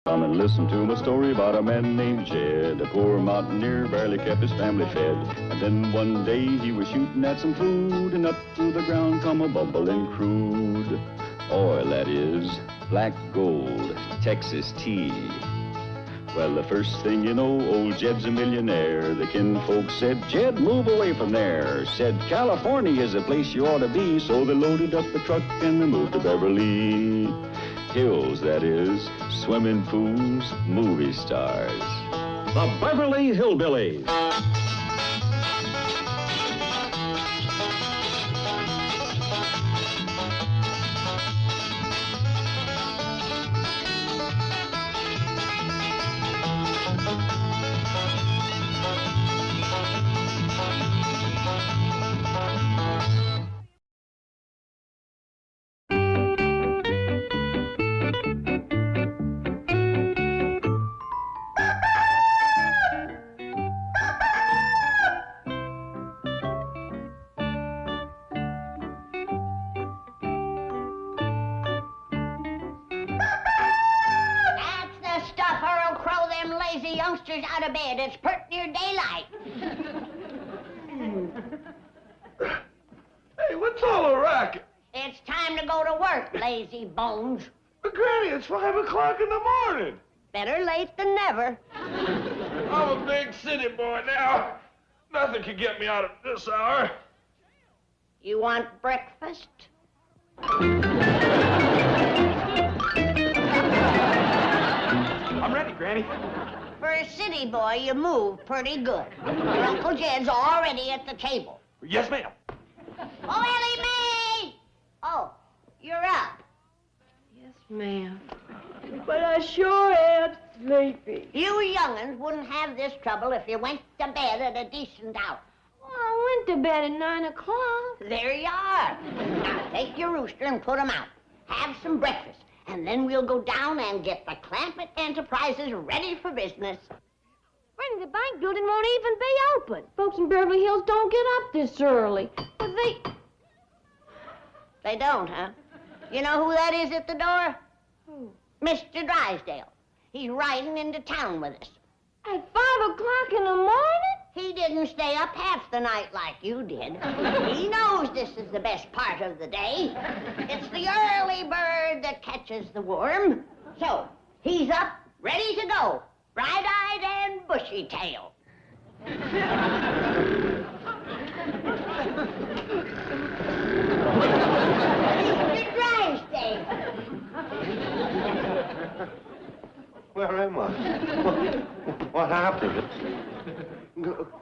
Come and listen to my story about a man named Jed. A poor mountaineer barely kept his family fed. And then one day he was shooting at some food, and up through the ground come a bubbling crude oil, that is, black gold, Texas tea. Well, the first thing you know, old Jed's a millionaire. The kinfolk said, Jed, move away from there. Said, California is the place you ought to be. So they loaded up the truck and they moved to Beverly Hills, that is, swimming pools, movie stars. The Beverly Hillbillies. Youngsters out of bed. It's pert near daylight. Hey, what's all the racket? It's time to go to work, lazy bones. But Granny, it's 5 o'clock in the morning. Better late than never. I'm a big city boy now. Nothing can get me out of this hour. You want breakfast? I'm ready, Granny. For a city boy, you move pretty good. Your Uncle Jed's already at the table. Yes, ma'am. Oh, Ellie Mae! Oh, you're up. Yes, ma'am. But I sure am sleepy. You young'uns wouldn't have this trouble if you went to bed at a decent hour. Well, I went to bed at 9 o'clock. There you are. Now, take your rooster and put 'em out. Have some breakfast. And then we'll go down and get the Clampett Enterprises ready for business. Franny, the bank building won't even be open. Folks in Beverly Hills don't get up this early. But They don't, huh? You know who that is at the door? Who? Mr. Drysdale. He's riding into town with us. At 5 o'clock in the morning? He didn't stay up half the night like you did. He knows this is the best part of the day. It's the early bird that catches the worm. So, he's up, ready to go, bright-eyed and bushy-tailed. Mr. Drysdale. Where am I? What happened?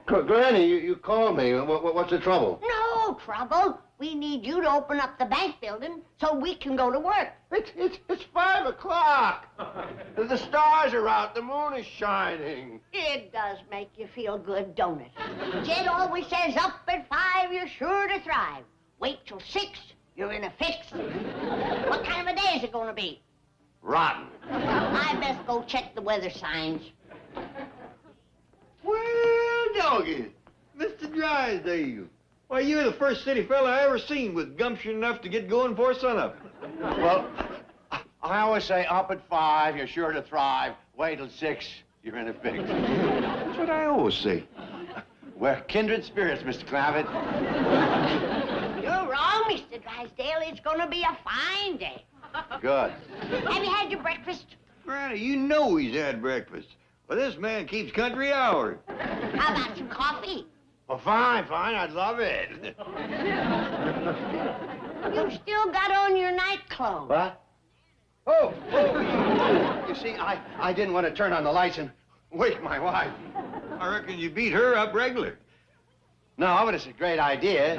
Granny, you called me. What's the trouble? No trouble. We need you to open up the bank building so we can go to work. It's 5 o'clock. The stars are out. The moon is shining. It does make you feel good, don't it? Jed always says up at 5, you're sure to thrive. Wait till 6, you're in a fix. What kind of a day is it going to be? Rotten. I best go check the weather signs. Well, doggy, Mr. Drysdale. Why, you're the first city fella I ever seen with gumption enough to get going before sunup. Well, I always say up at 5, you're sure to thrive. Wait till 6, you're in a fix. That's what I always say. We're kindred spirits, Mr. Clampett. You're wrong, Mr. Drysdale. It's going to be a fine day. Good. Have you had your breakfast? Granny, you know he's had breakfast. Well, this man keeps country hours. How about some coffee? Well, fine, I'd love it. You've still got on your night clothes. What? Oh. You see, I didn't want to turn on the lights and wake my wife. I reckon you beat her up regular. No, but it's a great idea.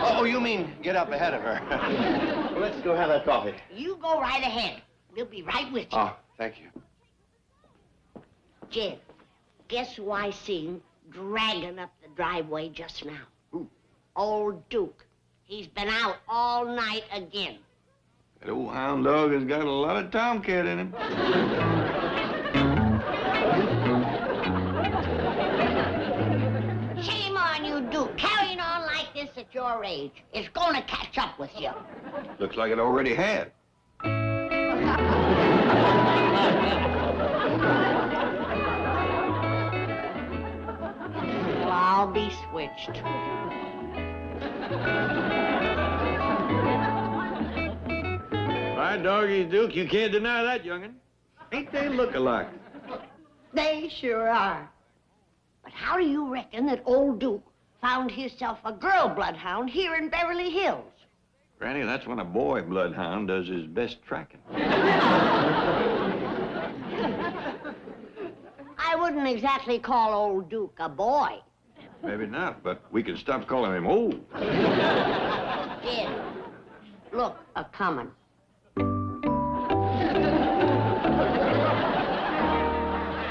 Oh, you mean get up ahead of her. Well, let's go have that coffee. You go right ahead. We'll be right with you. Oh, thank you. Jed, guess who I seen dragging up the driveway just now? Who? Old Duke. He's been out all night again. That old hound dog has got a lot of tomcat in him. Shame on you, Duke. Carrying on like this at your age. It's going to catch up with you. Looks like it already had. damaged. My doggy Duke, you can't deny that, young'un. Ain't they look-alike? They sure are. But how do you reckon that old Duke found himself a girl bloodhound here in Beverly Hills? Granny, that's when a boy bloodhound does his best tracking. I wouldn't exactly call old Duke a boy. Maybe not, but we can stop calling him old. Jed, look, a-comin'.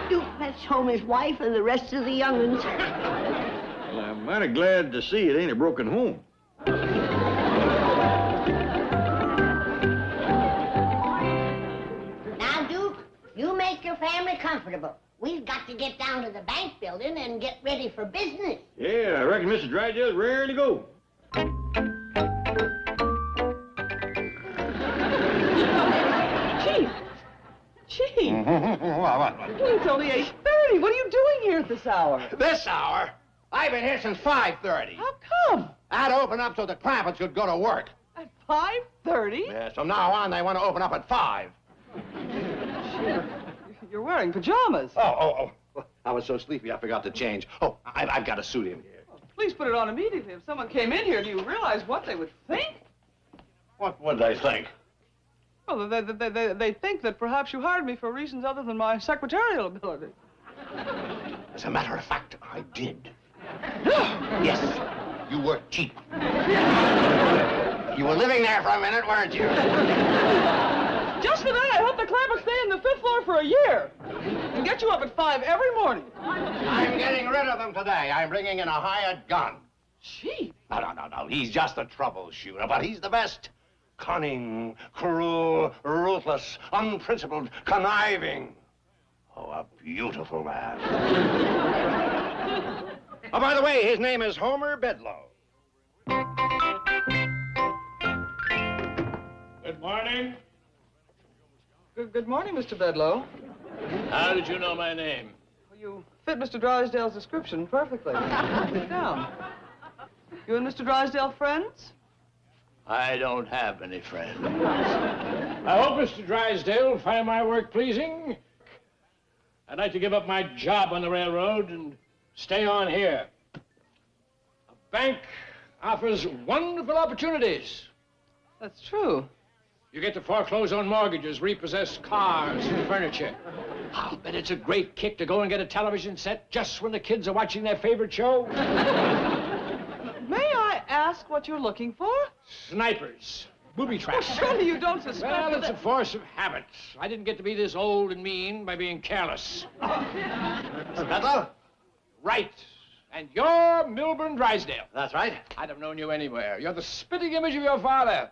Duke fetched home his wife and the rest of the young'uns. Well, I'm mighty glad to see it ain't a broken home. Now, Duke, you make your family comfortable. We've got to get down to the bank building and get ready for business. Yeah, I reckon Mr. Drysdale's raring to go. Chief, What? it's only 8:30. What are you doing here at this hour? This hour? I've been here since 5:30. How come? I'd open up so the Clampetts could go to work. At 5:30? Yes, from now on, they want to open up at 5. You're wearing pajamas. Oh. I was so sleepy, I forgot to change. Oh, I've got a suit in here. Please put it on immediately. If someone came in here, do you realize what they would think? What would they think? Well, they think that perhaps you hired me for reasons other than my secretarial ability. As a matter of fact, I did. Yes, you were cheap. You were living there for a minute, weren't you? Just for that, I hope the Clampetts stay in the 5th floor for a year and get you up at 5 every morning. I'm getting rid of them today. I'm bringing in a hired gun. Chief. No. He's just a troubleshooter, but he's the best. Cunning, cruel, ruthless, unprincipled, conniving. Oh, a beautiful man. Oh, by the way, his name is Homer Bedloe. Good morning. Good morning, Mr. Bedloe. How did you know my name? You fit Mr. Drysdale's description perfectly. Sit down. You and Mr. Drysdale friends? I don't have any friends. I hope Mr. Drysdale will find my work pleasing. I'd like to give up my job on the railroad and stay on here. A bank offers wonderful opportunities. That's true. You get to foreclose on mortgages, repossess cars and furniture. I'll bet it's a great kick to go and get a television set just when the kids are watching their favorite show. May I ask what you're looking for? Snipers, booby traps. Well, surely you don't suspect Well, it's a that... force of habit. I didn't get to be this old and mean by being careless. Mr. Bedloe? Right. And you're Milburn Drysdale. That's right. I'd have known you anywhere. You're the spitting image of your father.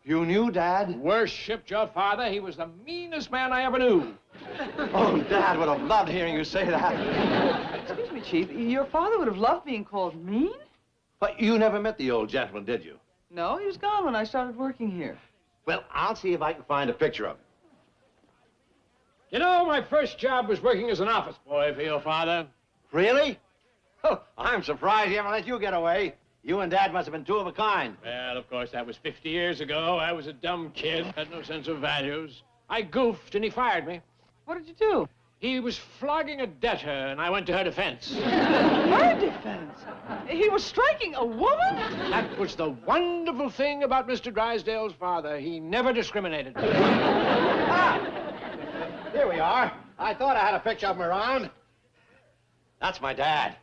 You knew Dad? Worshipped your father. He was the meanest man I ever knew. Oh, Dad would have loved hearing you say that. Excuse me, Chief. Your father would have loved being called mean? But you never met the old gentleman, did you? No, he was gone when I started working here. Well, I'll see if I can find a picture of him. You know, my first job was working as an office boy for your father. Really? Oh, I'm surprised he ever let you get away. You and Dad must have been two of a kind. Well, of course, that was 50 years ago. I was a dumb kid, had no sense of values. I goofed, and he fired me. What did you do? He was flogging a debtor, and I went to her defense. Her defense? He was striking a woman? That was the wonderful thing about Mr. Drysdale's father. He never discriminated. Here we are. I thought I had a picture of him around. That's my dad.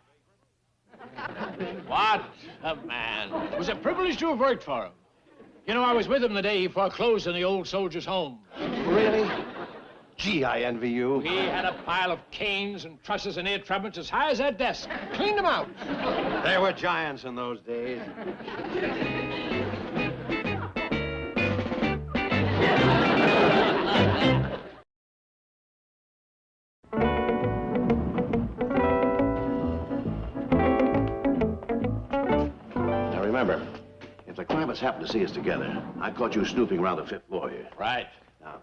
What a man. It was a privilege to have worked for him. You know, I was with him the day he foreclosed on the old soldier's home. Really? Gee, I envy you. He had a pile of canes and trusses and ear trumpets as high as that desk. Cleaned them out. There were giants in those days. Now remember, if the Clampetts happen to see us together, I caught you snooping around the 5th floor here. Right. Now,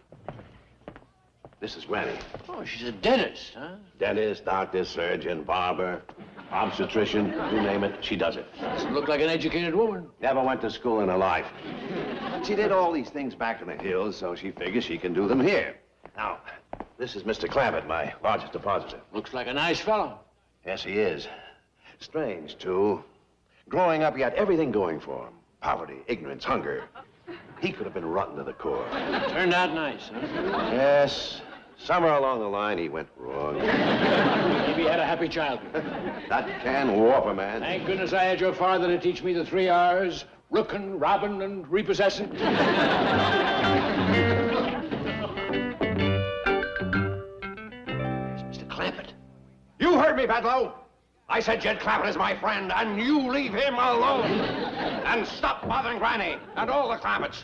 this is Granny. Oh, she's a dentist, huh? Dentist, doctor, surgeon, barber. obstetrician, you name it, she does it. Doesn't look like an educated woman. Never went to school in her life. But she did all these things back in the hills, so she figures she can do them here. Now, this is Mr. Clampett, my largest depositor. Looks like a nice fellow. Yes, he is. Strange, too. Growing up, he had everything going for him. Poverty, ignorance, hunger. He could have been rotten to the core. Turned out nice, huh? Yes. Somewhere along the line, he went wrong. Maybe he had a happy childhood. That can warp a man. Thank goodness I had your father to teach me the 3 R's. Rookin', robbin', and repossessing. Mr. Clampett. You heard me, Bedloe. I said Jed Clampett is my friend, and you leave him alone. And stop bothering Granny and all the Clampetts.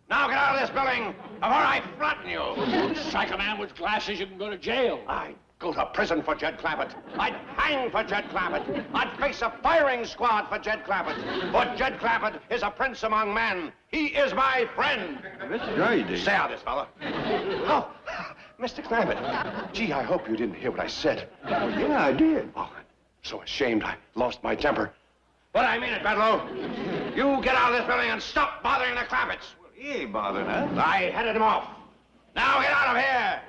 Now get out of this building before I flatten you. Strike a man with glasses, you can go to jail. I'd go to prison for Jed Clampett. I'd hang for Jed Clampett. I'd face a firing squad for Jed Clampett. For Jed Clampett is a prince among men. He is my friend. Mr. Drysdale. Stay out of this, fella. Oh, Mr. Clampett. Gee, I hope you didn't hear what I said. Oh, yeah, I did. Oh, I'm so ashamed I lost my temper. But I mean it, Bedloe. You get out of this building and stop bothering the Clampetts. He ain't bothering us. I headed him off. Now get out of here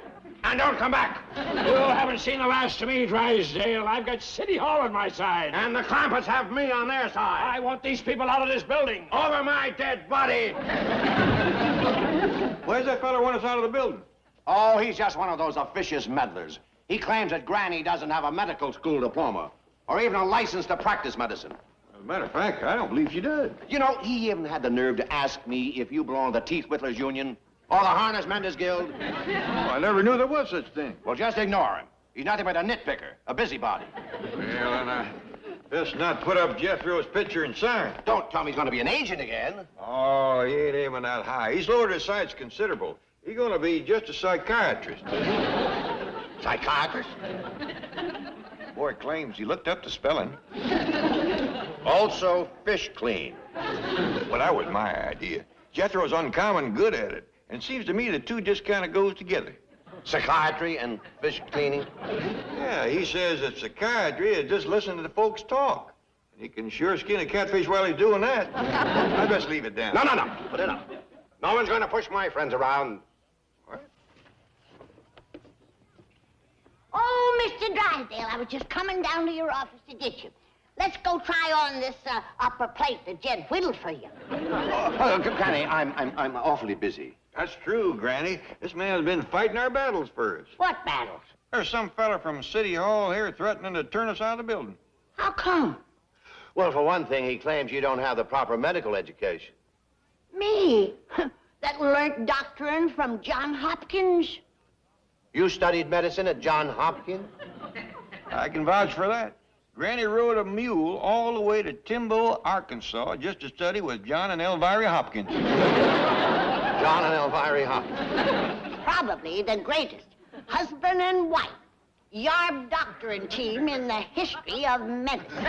and don't come back. You haven't seen the last of me, Drysdale. I've got City Hall on my side. And the Clampetts have me on their side. I want these people out of this building. Over my dead body. Where's that fella want us out of the building? Oh, he's just one of those officious meddlers. He claims that Granny doesn't have a medical school diploma or even a license to practice medicine. As a matter of fact, I don't believe she does. You know, he even had the nerve to ask me if you belong to the Teeth Whittlers Union or the Harness Menders Guild. Oh, I never knew there was such thing. Well, just ignore him. He's nothing but a nitpicker, a busybody. Well, and I best not put up Jethro's picture and sign. Don't tell me he's going to be an agent again. Oh, he ain't aiming that high. He's lowered his sights considerable. He's going to be just a psychiatrist. Psychiatrist? Boy claims he looked up the spelling. Also fish clean. Well, that was my idea. Jethro's uncommon good at it. And it seems to me the two just kind of goes together. Psychiatry and fish cleaning? Yeah, he says that psychiatry is just listening to the folks talk. And he can sure skin a catfish while he's doing that. I'd best leave it down. No. Put it up. No one's going to push my friends around. What? Oh, Mr. Drysdale, I was just coming down to your office to get you. Let's go try on this upper plate that Jed whittled for you. Oh, Granny, I'm awfully busy. That's true, Granny. This man's been fighting our battles for us. What battles? There's some fella from City Hall here threatening to turn us out of the building. How come? Well, for one thing, he claims you don't have the proper medical education. Me? That learned doctrine from John Hopkins? You studied medicine at John Hopkins? I can vouch for that. Granny rode a mule all the way to Timbo, Arkansas, just to study with John and Elvira Hopkins. John and Elvira Hopkins. Probably the greatest husband and wife yarb doctoring team in the history of medicine.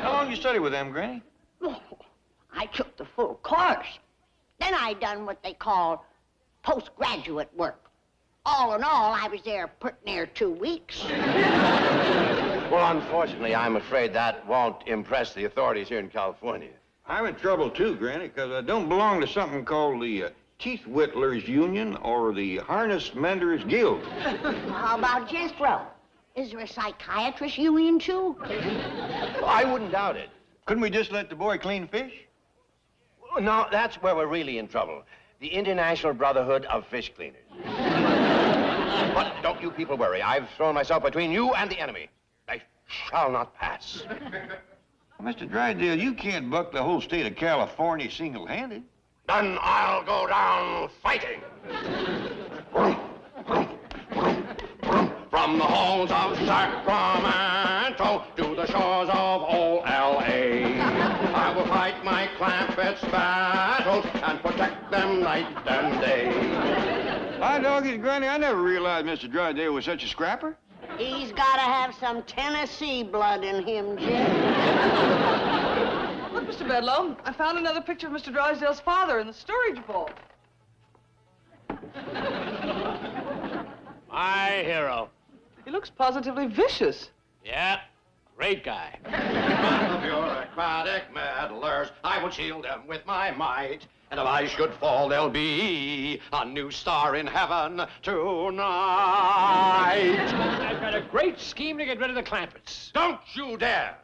How long you study with them, Granny? Oh, I took the full course. Then I done what they call postgraduate work. All in all, I was there pretty near 2 weeks. Well, unfortunately, I'm afraid that won't impress the authorities here in California. I'm in trouble, too, Granny, because I don't belong to something called the Teeth Whittlers Union or the Harness Menders Guild. How about Jethro? Is there a psychiatrist union, too? I wouldn't doubt it. Couldn't we just let the boy clean fish? No, that's where we're really in trouble. The International Brotherhood of Fish Cleaners. But don't you people worry. I've thrown myself between you and the enemy. I shall not pass. Well, Mr. Drysdale, you can't buck the whole state of California single-handed. Then I'll go down fighting. From the halls of Sacramento to the shores of old L.A. I will fight my Clampetts battles and protect them night and day. My doggies, Granny, I never realized Mr. Drysdale was such a scrapper. He's got to have some Tennessee blood in him, Jed. Look, Mr. Bedloe, I found another picture of Mr. Drysdale's father in the storage vault. My hero. He looks positively vicious. Yeah. Great guy. Of your aquatic meddlers, I will shield them with my might. And if I should fall, there'll be a new star in heaven tonight. I've got a great scheme to get rid of the Clampetts. Don't you dare!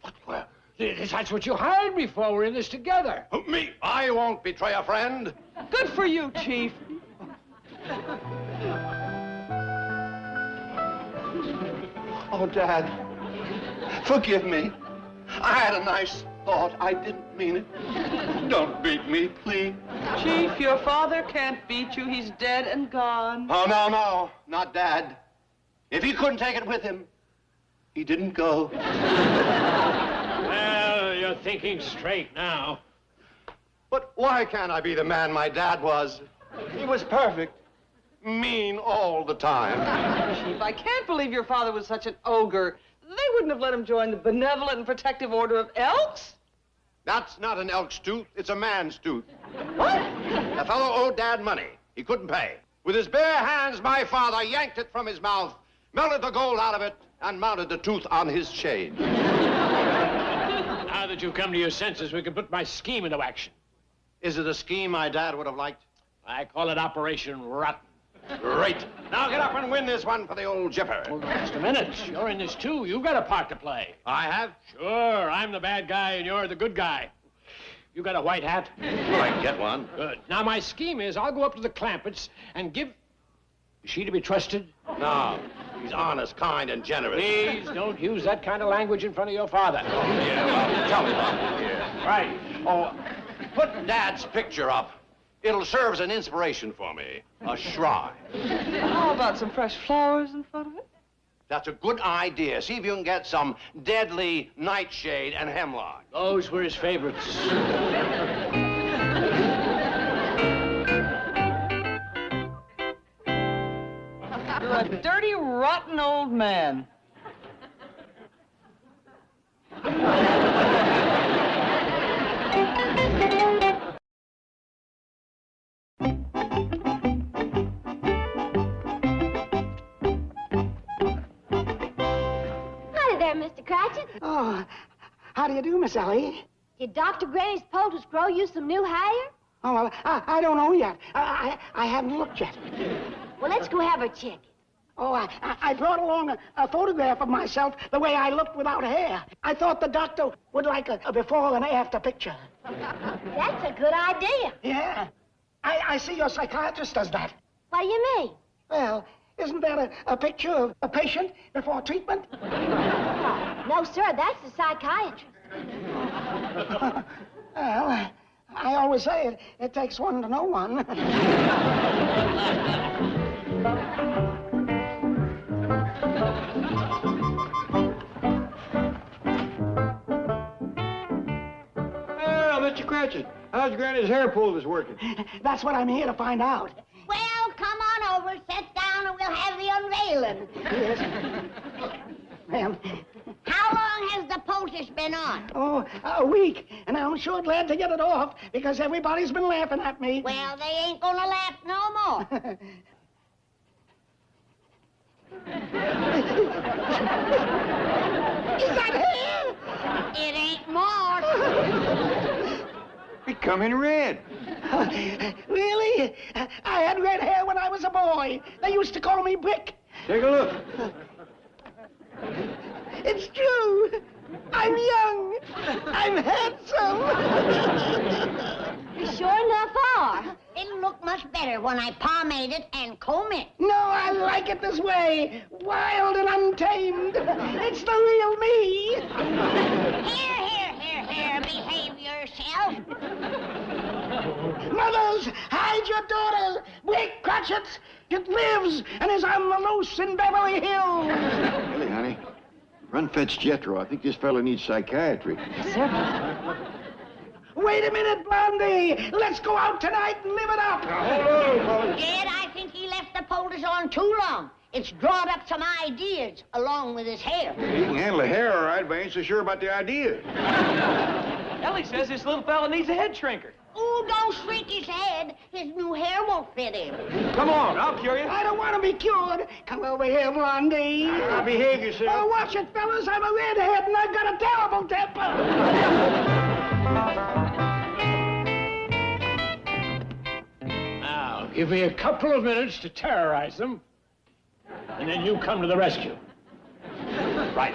What? Well, that's what you hired me for. We're in this together. Me? I won't betray a friend. Good for you, Chief. Oh, Dad, forgive me. I had a nice thought. I didn't mean it. Don't beat me, please. Chief, your father can't beat you. He's dead and gone. Oh, no, not Dad. If he couldn't take it with him, he didn't go. Well, you're thinking straight now. But why can't I be the man my dad was? He was perfect. Mean all the time. Chief, I can't believe your father was such an ogre. They wouldn't have let him join the Benevolent and Protective Order of Elks. That's not an elk's tooth, it's a man's tooth. What? The fellow owed Dad money. He couldn't pay. With his bare hands, my father yanked it from his mouth, melted the gold out of it, and mounted the tooth on his chain. Now that you've come to your senses, we can put my scheme into action. Is it a scheme my dad would have liked? I call it Operation Rotten. Great. Now get up and win this one for the old jipper. Hold on just a minute. You're in this, too. You've got a part to play. I have? Sure. I'm the bad guy, and you're the good guy. You got a white hat? Well, I can get one. Good. Now, my scheme is I'll go up to the Clampetts and give... Is she to be trusted? No. He's honest, kind, and generous. Please don't use that kind of language in front of your father. Oh, yeah, well, tell me about it here. Right. Oh, put Dad's picture up. It'll serve as an inspiration for me. A shrine. How about some fresh flowers in front of it? That's a good idea. See if you can get some deadly nightshade and hemlock. Those were his favorites. You're a dirty, rotten old man. Mr. Cratchit. Oh, how do you do, Miss Ellie? Did Dr. Granny's poultice grow you some new hair? Oh, well, I don't know yet. I haven't looked yet. Well, let's go have her check. Oh, I brought along a photograph of myself the way I looked without hair. I thought the doctor would like a before and after picture. That's a good idea. Yeah. I see your psychiatrist does that. What do you mean? Well, isn't that a picture of a patient before treatment? No, sir, that's the psychiatrist. Well, I always say it takes one to know one. Well, Mr. Cratchit, how's Granny's hair poultice working? That's what I'm here to find out. Well, come on over, sit down, and we'll have the unveiling. Yes. Ma'am. How long has the poultice been on? Oh, a week, and I'm sure glad to get it off because everybody's been laughing at me. Well, they ain't gonna laugh no more. Is that hair? It ain't more. Becoming red. Really? I had red hair when I was a boy. They used to call me Brick. Take a look. It's true. I'm young. I'm handsome. You sure enough are. It'll look much better when I pomade it and comb it. No, I like it this way. Wild and untamed. It's the real me. Here, behave yourself. Mothers, hide your daughters. Brick Cratchits. It lives and is on the loose in Beverly Hills. Really, honey? Run fetch Jethro. I think this fella needs psychiatry. Wait a minute, Blondie. Let's go out tonight and live it up. Jed, I think he left the poultice on too long. It's drawn up some ideas along with his hair. He can handle the hair all right, but I ain't so sure about the idea. Ellie says this little fella needs a head shrinker. Oh, Oh, don't shriek his head. His new hair won't fit him. Come on, I'll cure you. I don't want to be cured. Come over here, Blondie. Now behave yourself. Oh, watch it, fellas. I'm a redhead and I've got a terrible temper. Now, give me a couple of minutes to terrorize them, and then you come to the rescue. Right.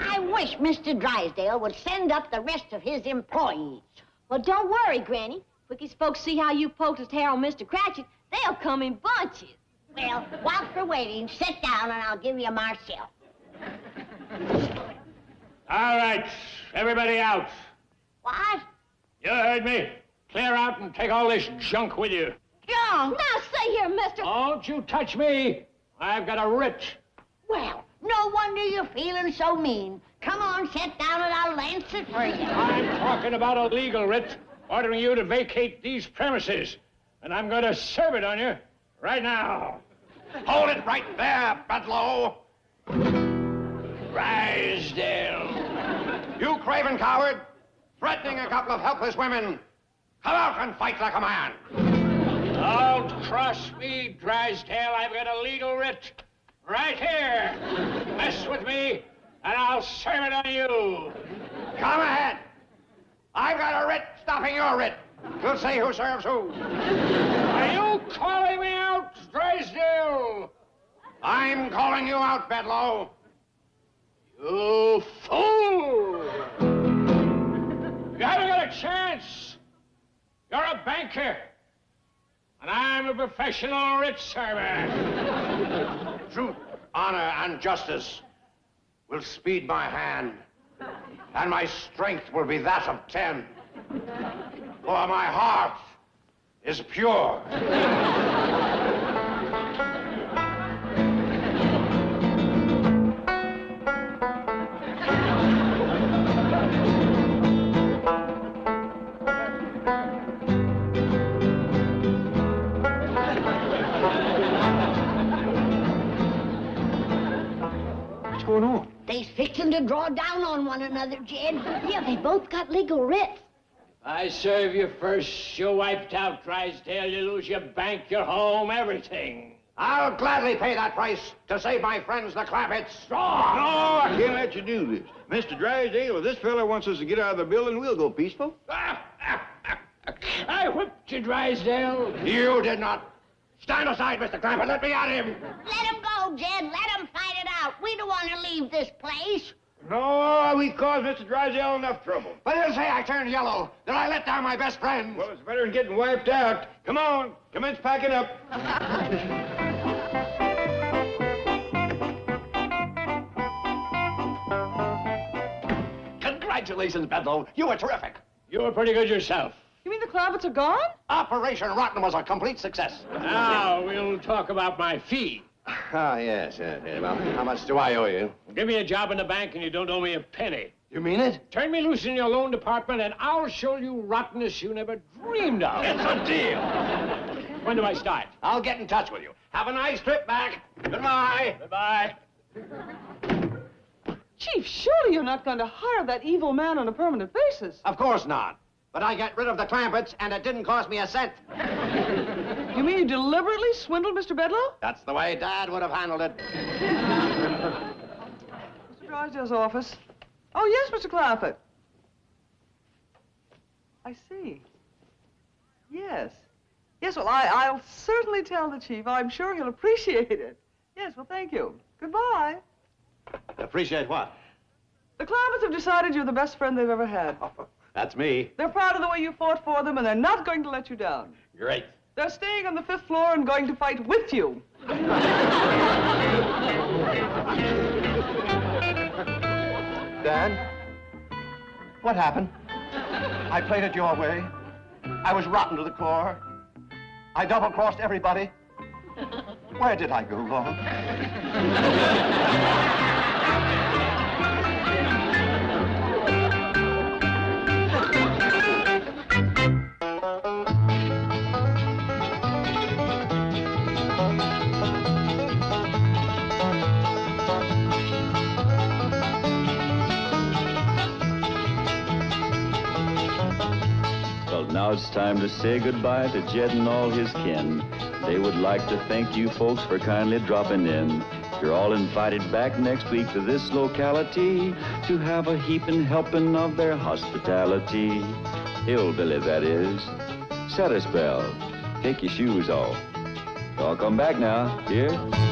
I wish Mr. Drysdale would send up the rest of his employees. Well, don't worry, Granny. Quick as folks see how you poulticed hair on Mr. Cratchit, they'll come in bunches. Well, while we're waiting, sit down and I'll give you Marcel. All right, everybody out. What? You heard me. Clear out and take all this junk with you. Junk? Now, say here, mister. Don't you touch me. I've got a writ. Well, no wonder you're feeling so mean. Come on, sit down and I'll lance it for you. I'm talking about a legal writ ordering you to vacate these premises. And I'm going to serve it on you right now. Hold it right there, Bedloe. Drysdale. You craven coward, threatening a couple of helpless women. Come out and fight like a man. Don't cross me, Drysdale. I've got a legal writ right here. Mess with me, and I'll serve it on you. Come ahead. I've got a writ stopping your writ. We'll see who serves who. Are you calling me out, Drysdale? I'm calling you out, Bedloe. You fool! You haven't got a chance. You're a banker, and I'm a professional writ server. Truth, honor, and justice will speed my hand, and my strength will be that of 10. For my heart is pure. What's going on? They's fixing to draw down on one another, Jed. Yeah, they both got legal writs. I serve you first. You're wiped out, Drysdale. You lose your bank, your home, everything. I'll gladly pay that price to save my friends, the Clampetts. No, I can't let you do this. Mr. Drysdale, if this fella wants us to get out of the building, we'll go peaceful. I whipped you, Drysdale. You did not. Stand aside, Mr. Clampett. Let me at him. Let him go, Jed. Let him fight it out. We don't want to leave this place. No, we caused Mr. Drysdale enough trouble. But he'll say I turned yellow, that I let down my best friends. Well, it's better than getting wiped out. Come on, commence packing up. Congratulations, Bedloe. You were terrific. You were pretty good yourself. You mean the Clampetts are gone? Operation Rotten was a complete success. Now, we'll talk about my fee. Ah, yes. Well, how much do I owe you? Give me a job in the bank and you don't owe me a penny. You mean it? Turn me loose in your loan department and I'll show you rottenness you never dreamed of. It's a deal. When do I start? I'll get in touch with you. Have a nice trip back. Goodbye. Goodbye. Chief, surely you're not going to hire that evil man on a permanent basis. Of course not. But I got rid of the Clampetts, and it didn't cost me a cent. You mean you deliberately swindled Mr. Bedloe? That's the way Dad would have handled it. Mr. Drysdale's office. Oh, yes, Mr. Clampett. I see. Yes. Yes, well, I'll certainly tell the chief. I'm sure he'll appreciate it. Yes, well, thank you. Goodbye. Appreciate what? The Clampetts have decided you're the best friend they've ever had. That's me. They're proud of the way you fought for them, and they're not going to let you down. Great. They're staying on the 5th floor and going to fight with you. Dad, what happened? I played it your way. I was rotten to the core. I double-crossed everybody. Where did I go wrong? Now it's time to say goodbye to Jed and all his kin. They would like to thank you folks for kindly dropping in. You're all invited back next week to this locality to have a heaping helping of their hospitality. Hillbilly, that is. Set a spell. Take your shoes off. Y'all come back now, here?